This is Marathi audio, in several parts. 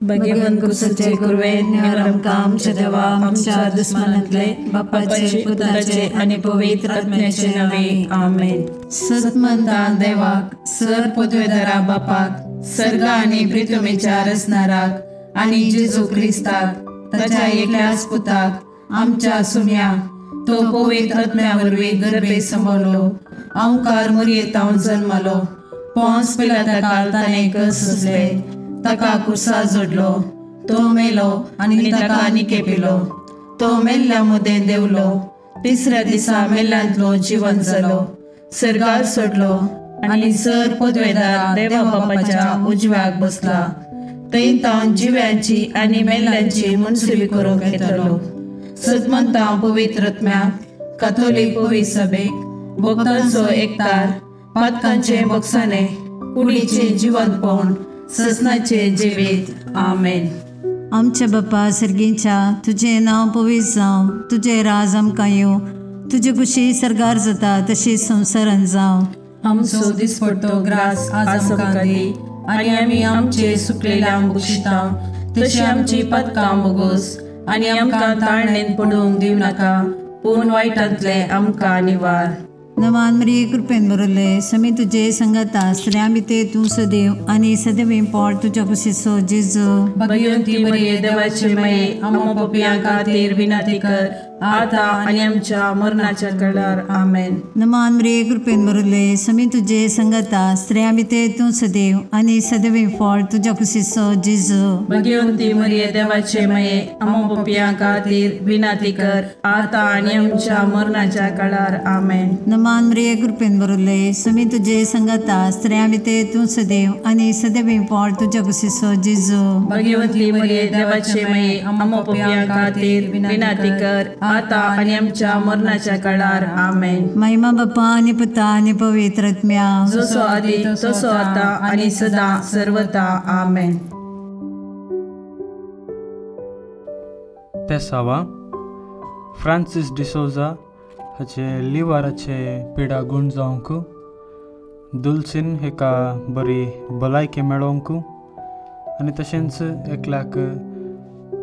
भगवान कुसाचे कुरवे आमकां आमच्या देवा आमच्या दुस्मनांतले बापाचे पुताचे आनी पवित्र आत्म्याचे नावे आमेन। सतमंता देवाक सर पदवेदारा बापाक सर्गा आनी पृथ्वीच्या रचणाराक आनी जेजू क्रिस्ताक ताच्या एकल्याच पुताक आमच्या सुम्याक तो पवित्र आत्म्या वरवीं गर्भे संभवलो ओंकार मरियेंत जल्मलो पोंस पिलाताकाल ताणें कसले ताका कुसा जोडलो तो मेलो आनी ताका निकेपिलो तो मेल्ल्या मुदें देवलो तिसऱ्या दिसा मेल्ल्यांतलो जिवन जालो सर्गार सोडलो आनी सर पदवेदार देवा बापाच्या उजव्याक बसला थंय तां जिव्यांची आनी मेल्ल्यांची मनसुबी करूंक येतलो। सदमंता पवित्र आत्म्याक कॅथोलीक पवित्र सभेक भक्तांचो एकतार पातकांचे बक्षाने कुडीचे जिवंतपण ससनाचे जिवीत आमेन। आमच्या बापा सर्गीच्या तुझे नाव पवित्र जावं तुझे राज आमकां येवं तुझी कुशी सरगार जाता तशी संवसारांत जावं। आमचो दिसपट्टो ग्रास आज आमकां दी आनी आमी आमचे सुकलेल्यांक बक्षिता तशी आमची पदकां बोगोस आनी आमकां ताळणेन पडूंक दिव नाका पूण वायटांतले आमकां निवार। नवान मरिये कृपेन बरयले समी तुजे संगता स्त्रियां भितर तूं सदैव आनी सदैव पोट तुज्या कुशीचो जेजू। भगवंती मरिये देवाचे माये आमकां पापियां खातीर विनंती कर आता आनी आमच्या मरणाच्या काळार आमेन। नवान मरिये कृपेन बरयले समी तुजे संगता स्त्रियां भितर तूं सदैव आनी सदैव पोट तुज्या कुशीचो जेजू। भगवंती मरिये देवाचे माये आमकां पापियां खातीर विनंती कर आता आनी आमच्या मरणाच्या काळार आमेन। नवान मरिये कृपेन बरयले समी तुजे संगता स्त्रियां भितर तूं सदैव आनी सदैव पोट तुज्या कुशीचो जेजू। भगवंती मरिये देवाचे माये आमकां पापियां खातीर विनंती कर आता आनी आमच्या मरणाच्या काळार आमेन। महिमा बापा आनी पुता आनी पवित्र आत्म्या जसो आदी तसो आता आनी सदा सर्वदा आमेन। तेसावा फ्रांसिस डिसोजा हाचे लिव्हराचे पिडा गुण जावंक दुलसीन हेका बरी भलायकी मेळोवंक आनी तशेंच एकल्याक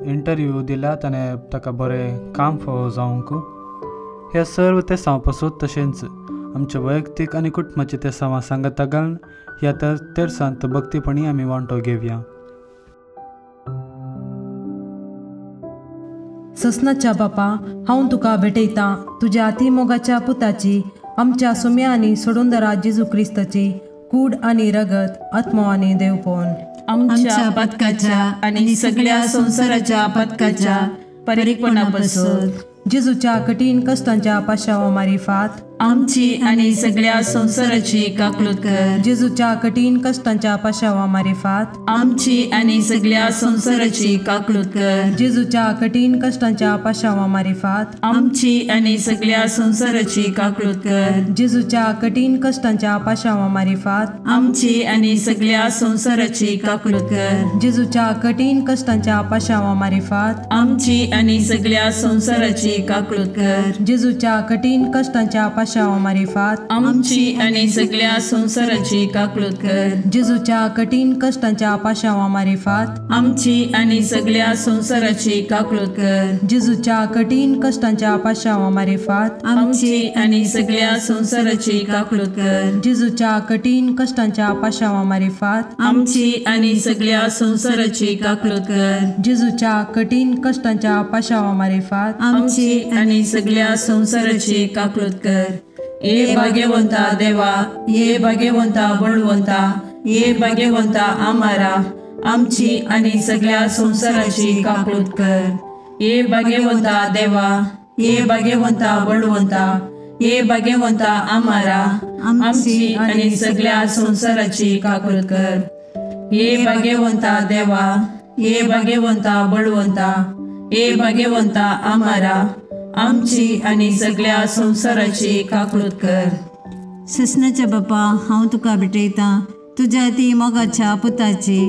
इंटरव्यू दिल्यात आनी ताका बरें काम फावो जावंक ह्या सर्व तेसांव पासून तशेंच आमच्या वैयक्तीक आनी कुटुंबाची तेसांवां सांगता घालून ह्या तेर्सांत भक्तीपणी आमी वांटो घेवया। ससनाच्या बापा हांव तुका भेटयतां तुज्या अतिमोगाच्या पुताची आमच्या सुम्या आनी सोडूनदरा जेजू क्रिस्ताची कूड आनी रगत आत्मो आनी देवपण आमच्या पदकाच्या आनी सगळ्या संवसाराच्या पदकाच्या परीकपणा पासून जेजूच्या कठीण कश्टांच्या पाशावा मारिफात आमची आनी सगळ्या संवसाराची काकलूत कर। जेजूच्या कठीण कश्टांच्या पाशावा मारिफात आमची आनी सगळ्या संवसाराची काकलूत कर। जेजूच्या कठीण कश्टांच्या पाशावा मारिफात आमची आनी सगळ्या संवसाराची काकलूत कर। जेजूच्या कठीण कश्टांच्या पाशावा मारिफात आमची आनी सगळ्या संवसाराची काकलूत कर। जेजूच्या कठीण कश्टांच्या पाशावा मारिफात आमची आनी सगळ्या संवसाराची काकलूत कर। जेजूच्या कठीण कश्टांच्या पाशावा मारिफात आमची आनी सगळ्या संवसाराची काकलूत कर। जेजूच्या कठीण कश्टांच्या पाशावा मारिफात आमची आनी सगळ्या संवसाराची काकलूत कर। जेजूच्या कठीण कश्टांच्या पाशावा मारिफात आमची आनी सगळ्या संवसाराची काकलूत कर। जेजूच्या कठीण कश्टांच्या पाशावा मारिफात आमची आनी सगळ्या संवसाराची काकलूत कर। जेजूच्या कठीण कश्टांच्या पाशावा मारिफात आमची आनी सगळ्या संवसाराची काकलूत कर। ये भाग्यवंता देवा ये भाग्यवंता बळवंता ये भाग्यवंता आमारा आमची आनी सगळ्या संवसाराची काकलूत कर। ये भाग्यवंता देवा ये भाग्यवंता बळवंता ये भाग्यवंता आमारा आमची आनी सगळ्या संवसाराची काकलूत कर। ये भाग्यवंता देवा ये भाग्यवंता बळवंता ये भाग्यवंता आमारा आमची आनी सगळ्या संवसाराची काकलूत कर। ससनाच्या बापा हांव तुका भेटयतां तुज्या अती मोगाच्या पुताची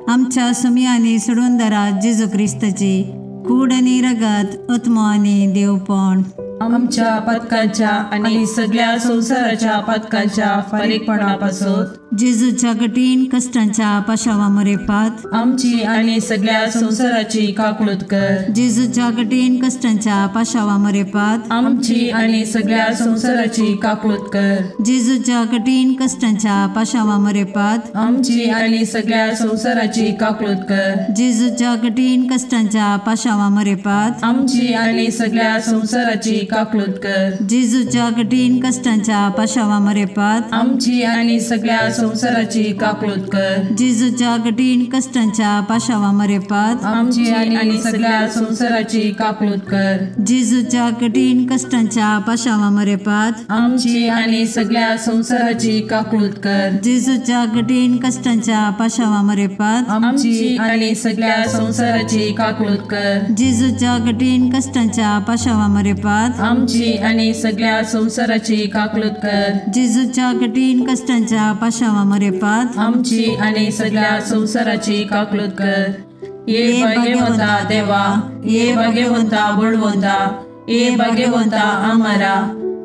आमच्या सुमी आनी सोडूनदरा जेजू क्रिस्ताची कूड आनी रगत आत्मो आनी देवपण आमच्या पदकाच्या आनी सगळ्या संवसाराच्या पदकाच्या फारीकपणा पासून जेजूच्या कठीण कष्टांच्या पाशावा मरेपात आमची आणि सगळ्या संसाराची काकूळत कर. जेजूच्या कठीण कष्टांच्या पाशावा मरेपात आमची आणि सगळ्या संसाराची काकूळत कर. जेजूच्या कठीण कष्टांच्या पाशावा मरेपात आमची आणि सगळ्या संसाराची काकूळत कर. जेजूच्या कठीण कष्टांच्या पाशावा मरेपात आमची आणि सगळ्या संसाराची काकूळत कर. जेजूच्या कठीण कष्टांच्या पाशावा मरेपात आमची आणि सगळ्या संसाराची काकूळत कर. जेजूच्या कठीण कष्टांच्या पाशावा मरेपात आमची आणि सगळ्या संसाराची काकूळत कर. जेजूच्या कठीण कष्टांच्या पाशावा मरेपात आमची आणि सगळ्या संसाराची काकूळत कर. जेजूच्या कठीण कष्टांच्या पाशावा मरेपात आमची आणि सगळ्या संसाराची काकूळत कर. जेजूच्या कठीण कष्टांच्या पाशावा मरेपात आमची आणि सगळ्या संसाराची काकूळत कर. जेजूच्या कठीण कष्टांच्या पाशावा मरेपात आमची आणि सगळ्या संसाराची काकूळत कर. ये भाग्यवंता देवा, ये भाग्यवंता बळवंता, ये भाग्यवंता आम्हारा,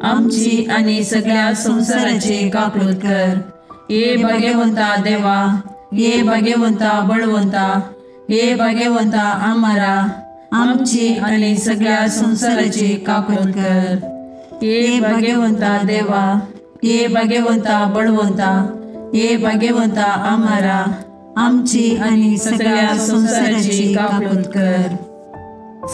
आमची आणि सगळ्या संसाराची काकूळत कर. ये भाग्यवंता देवा, ये भाग्यवंता बळवंता, ये भाग्यवंता आम्हारा, आमची आणि सगळ्या संसाराची काकूळत कर. ये भाग्यवंता देवा, ये भाग्यवंता बळवंता, ये भाग्यवंता आम्हारा, आमची आणि सगळ्या संसाराची काकूळत कर.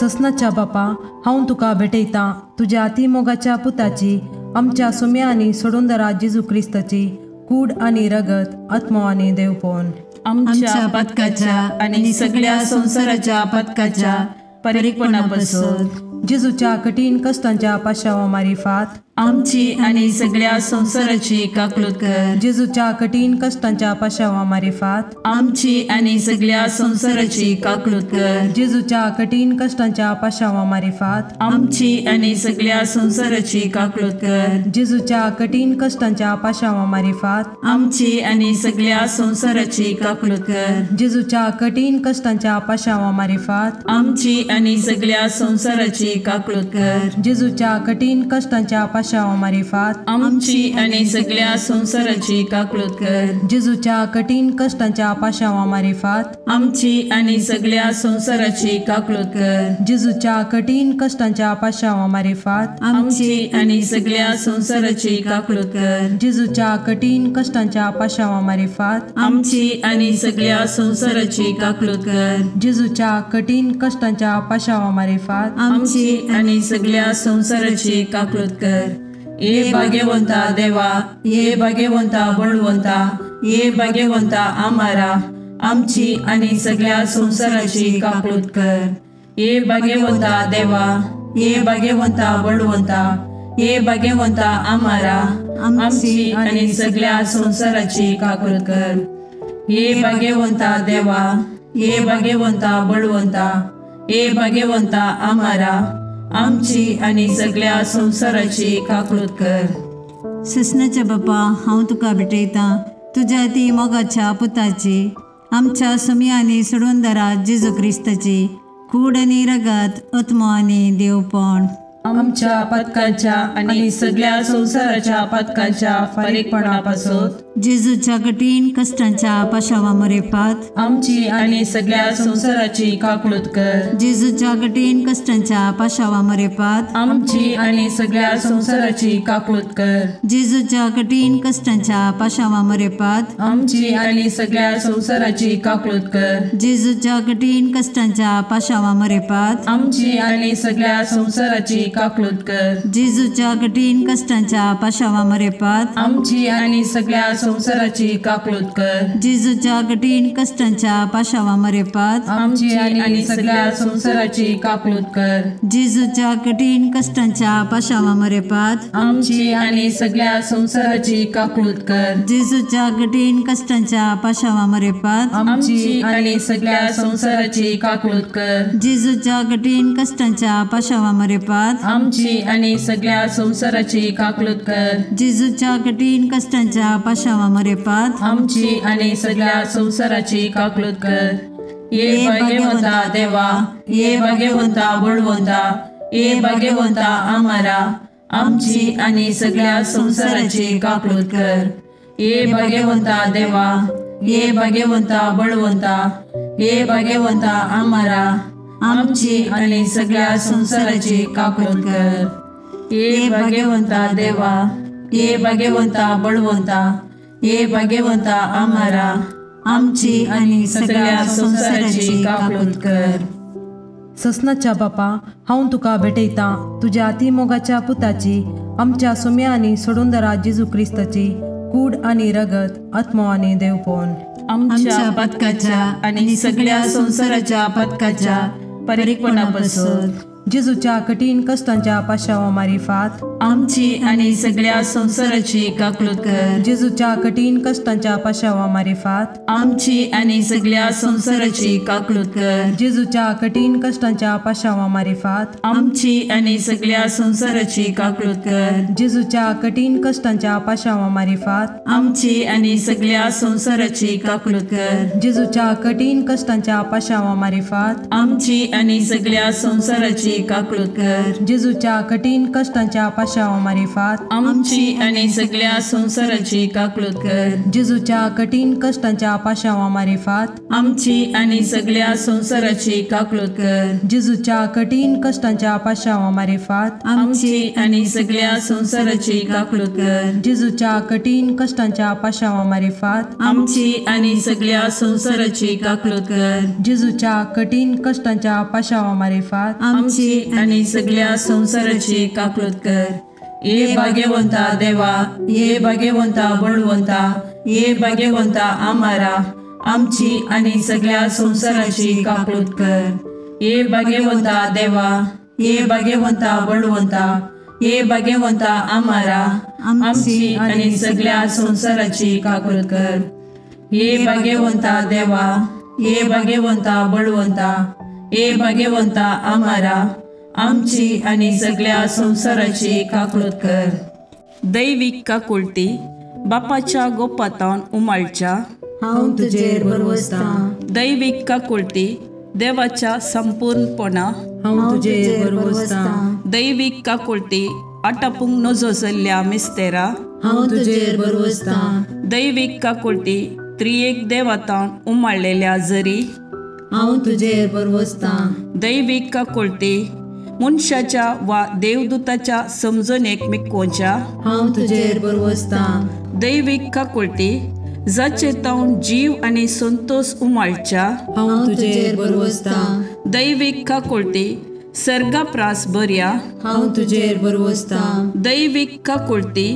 ससनाच्या बापा, हांव तुका भेटयता तुझ्या अतिमोगाच्या पुताची, आमच्या सुम्या आणि सोडूंदरा जेजू क्रिस्ताची कूड आणि रगत, आत्मो आणि देवपण आमच्या पदकाच्या आणि सगळ्या संसाराच्या पदकाच्या परीकपणापासून जेजूच्या कठीण कष्टांच्या पाशावा मारिफात आमची आणि सगळ्या संसाराची काकूळत कर. जेजूच्या कठीण कष्टांच्या पाशावा मारिफात आमची आणि सगळ्या संसाराची काकूळत कर. जेजूच्या कठीण कष्टांच्या पाशावा मारिफात आमची आणि सगळ्या संसाराची काकूळत कर. जेजूच्या कठीण कष्टांच्या पाशावा मारिफात आमची आणि सगळ्या संसाराची काकूळत कर. जेजूच्या कठीण कष्टांच्या पाशावा मारिफात आमची आणि सगळ्या संसाराची काकूळत कर. जेजूच्या कठीण कष्टांच्या पाशावा मारिफात आमची आणि सगळ्या संसाराची काकूळत कर. जेजूच्या कठीण कष्टांच्या पाशावा मारिफात आमची आणि सगळ्या संसाराची काकूळत कर. जेजूच्या कठीण कष्टांच्या पाशावा मारिफात आमची आणि सगळ्या संसाराची काकूळत कर. जेजूच्या कठीण कष्टांच्या पाशावा मारिफात आमची आणि सगळ्या संसाराची काकूळत कर. जेजूच्या कठीण कष्टांच्या पाशावा मारिफात आमची आणि सगळ्या संसाराची काकूळत कर. ये भाग्यवंता देवा, ये भाग्यवंता बळवंता, ये भाग्यवंता आम्हारा, आमची आणि सगळ्या संसाराची काकूळत कर. ये भाग्यवंता देवा, ये भाग्यवंता बळवंता, ये भाग्यवंता आम्हारा, आमची आणि सगळ्या संसाराची काकूळत कर. ये भाग्यवंता देवा, ये भाग्यवंता बळवंता, ये भाग्यवंता आम्हारा, आमची आणि सगळ्या संसाराची काकूळत कर. ससनाच्या बापा, हांव तुका भेटयता तुझ्या ती मोगाच्या पुताची, आमच्या सुम्या आणि सोडूंदरा जेजू क्रिस्ताची कूड आणि रगत, आत्मो आणि देवपण आमच्या पदकाच्या आणि सगळ्या संसाराच्या पदकाच्या परीकपणापासून जेजूच्या कठीण कष्टांच्या पाशावा मरेपात आमची आणि सगळ्या संसाराची काकूळत कर. जेजूच्या कठीण कष्टांच्या पाशावा मरेपात आमची आणि सगळ्या संसाराची काकूळत कर. जेजूच्या कठीण कष्टांच्या पाशावा मरेपात आमची आणि सगळ्या संसाराची काकूळत कर. जेजूच्या कठीण कष्टांच्या पाशावा मरेपात आमची आणि सगळ्या संसाराची काकूळत कर. जेजूच्या कठीण कष्टांच्या पाशावा मरेपात आमची आणि सगळ्या संसाराची काकूळत कर. जेजूच्या कठीण कष्टांच्या पाशावा मरेपात आमची आणि सगळ्या संसाराची काकूळत कर. जेजूच्या कठीण कष्टांच्या पाशावा मरेपात आमची आणि सगळ्या संसाराची काकूळत कर. जेजूच्या कठीण कष्टांच्या पाशावा मरेपात आमची आणि सगळ्या संसाराची काकूळत कर. जेजूच्या कठीण कष्टांच्या पाशावा मरेपात आमची आणि सगळ्या संसाराची काकूळत कर. जेजूच्या कठीण कष्टांच्या पाशावा मरेपात आमची आणि सगळ्या संसाराची काकूळत कर. ये भाग्यवंता देवा, ये भाग्यवंता बळवंता, ये भाग्यवंता आम्हारा, आमची आणि सगळ्या संसाराची काकूळत कर. हे भाग्यवंता देवा, हे भाग्यवंता बळवंता, हे भाग्यवंता आम्हारा आमची आणि सगळ्या संसाराची काकूत कर. हे भाग्यवंता देवा, हे भाग्यवंता बळवंता, हे भाग्यवंता आम्हारा आमची आणि सगळ्या संसाराची काकूत कर. ससनाच्या बापा, हांव तुका भेटयता तुज्या अतिमोगाच्या पुताची, आमच्या सुम्या आनी सोडूंदरा जेजू क्रिस्ताची कूड आनी रगत, आत्मो आनी देवपण आमच्या पदकाच्या आणि सगळ्या संसाराच्या पदकाच्या परीकपणापासून जेजूच्या कठीण कष्टांच्या पाशावा मारिफात आमची आणि सगळ्या संसाराची काकूत कर. जेजूच्या कठीण कष्टांच्या पाशावा मारिफात आमची आणि सगळ्या संसाराची काकूत कर. जेजूच्या कठीण कष्टांच्या पाशावा मारिफात आमची आणि सगळ्या संसाराची काकूत कर. जेजूच्या कठीण कष्टांच्या पाशावा मारिफात आमची आणि सगळ्या संसाराची काकूत कर. जेजूच्या कठीण कष्टांच्या पाशावा मारिफात आमची आणि सगळ्या संसाराची काकूत कर. जेजूच्या कठीण कष्टांच्या पाशावा मारिफात आमची आणि सगळ्या संसाराची काकूत कर. जेजूच्या कठीण कष्टांच्या पाशावा मारिफात आमची आणि सगळ्या संसाराची काकूत कर. जेजूच्या कठीण कष्टांच्या पाशावा मारिफात आमची आणि सगळ्या संसाराची काकूत कर. जेजूच्या कठीण कष्टांच्या पाशावा मारिफात आमची आणि सगळ्या संसाराची काकूत कर. जेजूच्या कठीण कष्टांच्या पाशावा मारिफात आमची आणि सगळ्या संसाराची काकूत कर. हे भाग्यवंता देवा, हे भाग्यवंता बळवंता, हे भाग्यवंता आम्हारा आमची आणि सगळ्या संसाराची काकूत कर. हे भाग्यवंता देवा, हे भाग्यवंता बळवंता, हे भाग्यवंता आम्हारा आमची आणि सगळ्या संसाराची काकूत कर. हे भाग्यवंता देवा, हे भाग्यवंता बळवंता, हे भाग्यवंता आम्हारा आमची आणि सगळ्या संसाराची काकूत कर. दैविक काकुळटी बापाच्या गोपातान उमाळच्या हांव तुजेर बरवसता. दैविक काकुळटी देवाच्या संपूर्णपणा हांव तुजेर बरवसता. दैविक काकुळटी आटापूंक नजो जाल्ल्या मिस्तेरा हांव तुजेर बरवसता. दैविक काकुळटी त्रिएक देवातान उमाळलेल्या जरी हांव तुजेर बरवसता. दैविक काकुळटी मनशाच्या वा देवदूताच्या समजणेक मिकोवच्या हांव तुजेर बरवसता. दैविक काकुळटी जाचे तावन जीव आणि संतोष उमाळच्या हांव तुजेर बरवसता. दैविक काकुळटी सर्गाप्रास बऱ्या हांव तुजेर बरवसता. दैविक काकुळटी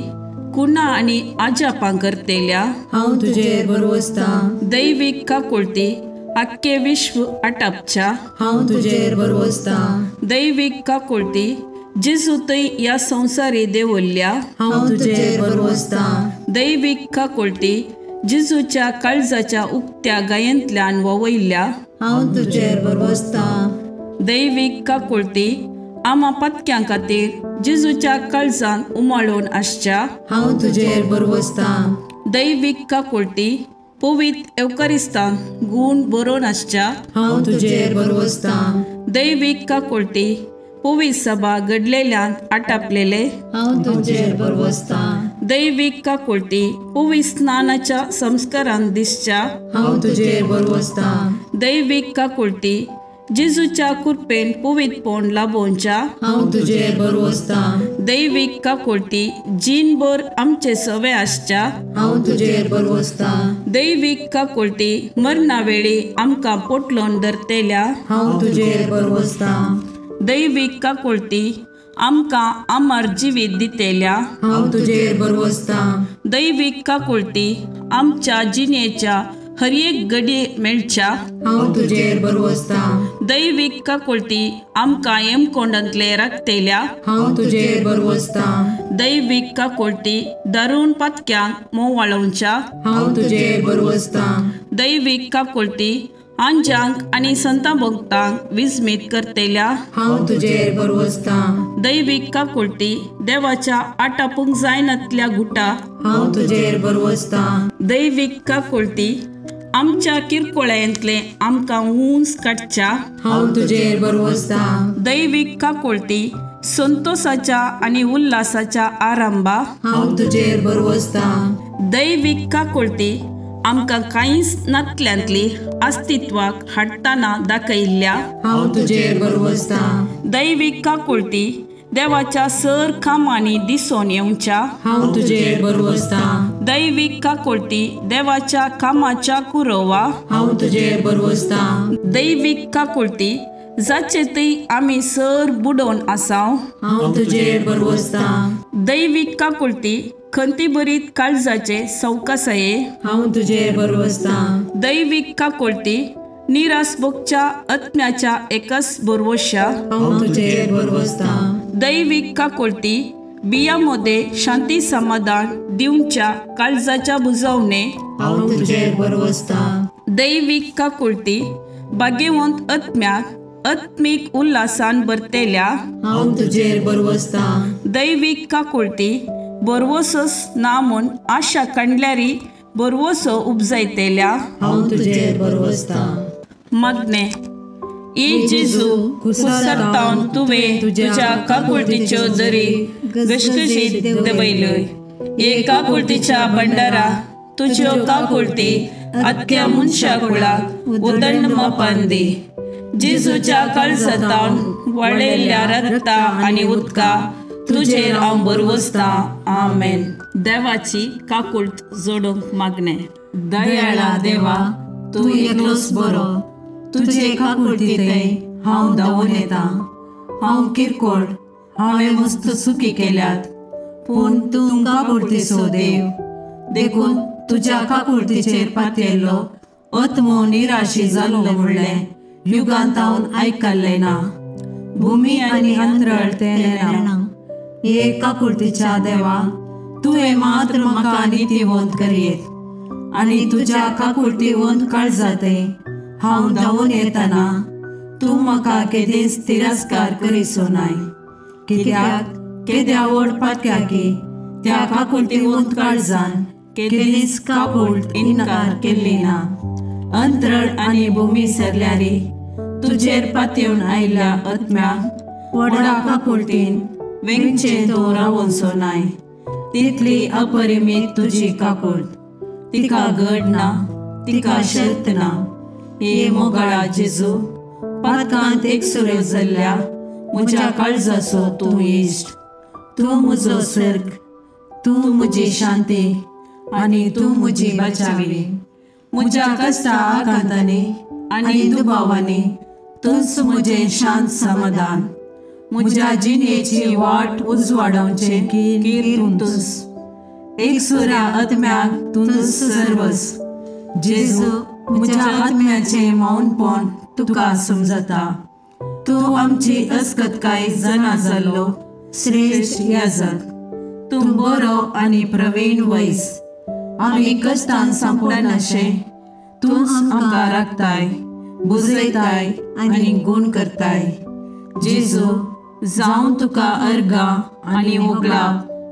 कुणा आणि आजापां करतेल्या हांव तुजेर बरवसता. दैविक काकुळटी आख्खे विश्व आटापच्या हांव तुजेर बरवसता. दैविक काकुळटी जेजू थंय ह्या संवसारी देवल्ल्या हांव तुजेर बरवसता. दैविक काकुळटी जेजूच्या काळजाच्या उक्त्या गायंतल्यान ववयल्या हांव तुजेर बरवसता. दैविक काकुळटी आमा पत्क्यां खातीर जेजूच्या काळजान उमाळून आसच्या हांव तुजेर बरवसता. दैविक काकुळटी पवित्र एवकारिस्तान गूण बरोवन आसच्या हांव तुजेर बरवसता. दैविक काकुळटी पवित्र सभा घडलेल्यान आटापलेले हांव तुजेर बरवसता. दैविक काकुळटी पवित्र स्नानाच्या संस्कारान दिसच्या हांव तुजेर बरवसता. दैविक काकुळटी जेजूच्या कृपेन पवित्रपण लाभोवच्या हांव तुजेर बरवसता. दैविक काकुळटी जीनभर आमचे सवे आसच्या हांव तुजेर बरवसता. दैविक काकुळटी मरणा वेळी आमकां पोटलोन धरतेल्या हांव तुजेर बरवसता. दैविक काकुळटी आमकां आमार जिवीत दितेल्या हांव तुजेर बरवसता. दैविक काकुळटी आमच्या जिणेच्या हर एक घडये मेळच्या हांव तुजेर बरवसता. दैविक काकुळटी आमकां हेमकोंडांतले राखतेल्या हांव तुजेर बरवसता. दैविक काकुळटी दारूण पातक्यांक मोव वाळोवच्या हांव तुजेर बरवसता. दैविक काकुळटी आंजांक आनी संतां भक्तांक विस्मीत करतेल्या हांव तुजेर बरवसता. दैविक काकुळटी देवाच्या आटापूंक जायनातल्या गुटा हांव तुजेर बरवसता. दैविक काकुळटी आमच्या किरकोळ्यांतले आमकां ऊंच काडच्या हांव तुजेर बरवसता. दैविक काकुळटी संतोषाच्या आणि उल्हासाच्या आरंभा हांव तुजेर बरवसता. दैवीक काकुळती आमकां कांयच नातल्यांतली अस्तित्वाक हाडटाना दाखयिल्ल्या हांव तुजेर बरवसता. दैवीक काकुळती देवाच्या सर कामांनी दिसून येवच्या हांव तुजेर बरवसता. दैवीक काकुळती देवाच्या कामाच्या कुरवा हांव तुजेर बरवसता. दैवीक काकुळती जाचे थंय आमी सर बुडोवन आसाव हांव तुजेर बरवसता. दैवीक काकुळती खंती बरीत काळजाचे सवकासये हांव तुजेर बरवसता. दैवीक काकुळती निरासभोगच्या आत्म्याच्या एकच बरवश्या हांव तुजेर बरवसता. दैवीक काकुळती बियामध्ये शांती समाधान दिवच्या काळजाच्या बुजवणे हांव तुजेर बरवसता. दैवीक काकुळती भाग्यवंत आत्म्याक आत्मिक उल्हासान भरतेल्या हांव तुजेर बरवसता. दैवीक काकुळती बरवसोस ना म्हूण आशा काडल्यारी बरवसो उपजायतेल्या हांव तुजेर बरवसता. मागणे ई जेजू कुसरतावन तुवें तुज्या काकुळतीच्यो दरी गशगशीत दबयल्योय. हे काकुळतीच्या भंडारा तुज्यो काकुळती आख्या मनशा कुळाक उदंड मोपान दी. जेजूच्या काळजातावन वळयल्ल्या रगता आनी उदका तुजेर हांव बरवसता. आमेन. देवाची काकुळत जोडूंक मागणे. दयाळा देवा तूं एकलोच बरो. तुजे काकुळटीतय हांव धांवून येता. हांव किरकोळ, हांवें मस्त चुकी केल्यात, पूण तूं काकुळटीचो देव. देखून तुज्या काकुळटीचेर पातयल्लो आत्मो निराशी जाल्लो म्हणलें युगांतावन आयकल्लें ना. भुमी आनी अंतराळ तेन्ना हे काकुळटीच्या देवा तुवें मात्र म्हाका नितीवंत करीत. आनी तुज्या काकुळटीवंत काळजातय हांव धांवून येतना तूं म्हाका केदेंच तिरस्कार करीसो नाय. कित्याक केद्या ओडपात्याकी त्या काकुळटीवंत काळजान केदेंच काकुळट इन्कार केल्ली ना. अंतराळ आनी भुमी सरल्यारी तुजेर पातयेवन आयिल्ल्या आत्म्याक व्हडा काकुळटीन वेंगचें तो रावोसो नाय. तितली अपरिमीत तुजी काकुळट. तिका घड ना, तिका शर्त ना. हे मोगाळा जेजू पातकांत एकसुऱ्यो जाल्ल्या म्हज्या काळजाचो तूं इश्ट. तूं म्हजो सर्ग, तूं म्हजी शांती आनी तूं म्हजी बचावी. म्हज्या कश्टा आकांतांनी आनी दुबावांनी तूंच म्हजें शांत समाधान. म्हज्या जिणेची वाट उजवाडोवचे कीर तूंच. एकसुऱ्या आत्म्याक तूंच सर्वस. जेजू म्हज्या आत्म्याचें मौनपण तुका समजता. तूं आमची अस्कतकाय जाणा जाल्लो श्रेश्ठ याजक. तूं बरो आनी प्रवीण वैस. आमी कश्टान सांपडनाशें तूंच आमकां राखताय, बुजयताय आनी गूण करताय. जेजू जावं तुका अर्गा आनी ओगला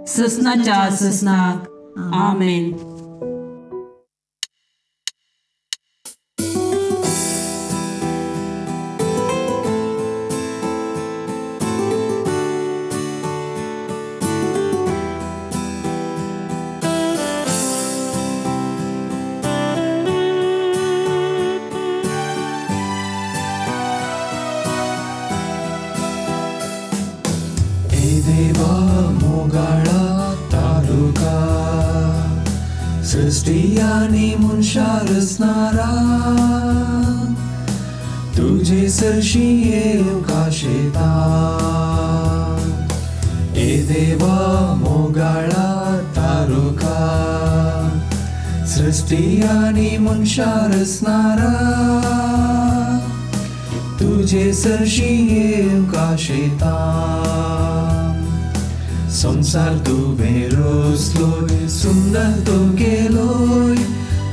ससनाच्या ससनाक. आमेन. देवा मोगाळा तारुका सृष्टी आनी मनशा रचणारा तुझे सरशी येवका शेता. ए देवा मोगाळा तारुका सृष्टी आनी मनशा रचणारा तुझे सरशी येवका शेता. संसार तुवें रचलोय, सुंदर तो केलोय,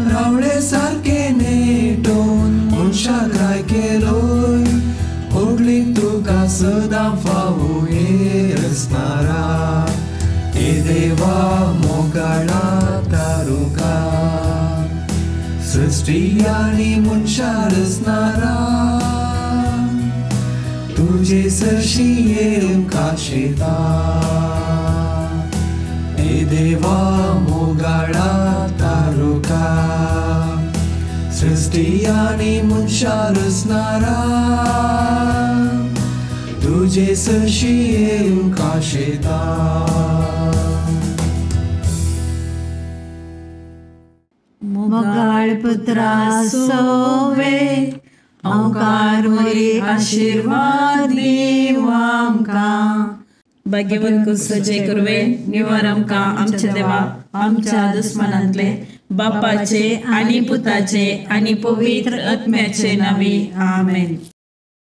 रावळे सारके नेटोवन मनशाक राय केलोय. व्हडलीक तुका सदां फावो हे रचणारा. ए देवा मोगाळा तारुका सृष्टी आनी मनशा रचणारा तुझे तुझे सरशी येऊन काशेता ए देवा मोगाडा तारुका सृष्टी आणि मनशा रचणारा तुझे सरशी येऊन काशेता मोगाळ पुत्रा सोवे ओंकार मरी आशीर्वाद देवा आमकां भाग्यवन कुसचे करवे निवार आमकां आमच्या देवा आमच्या दुस्मनांतले बापाचे आणि पुताचे आणि पवित्र आत्म्याचे नावे आमेन.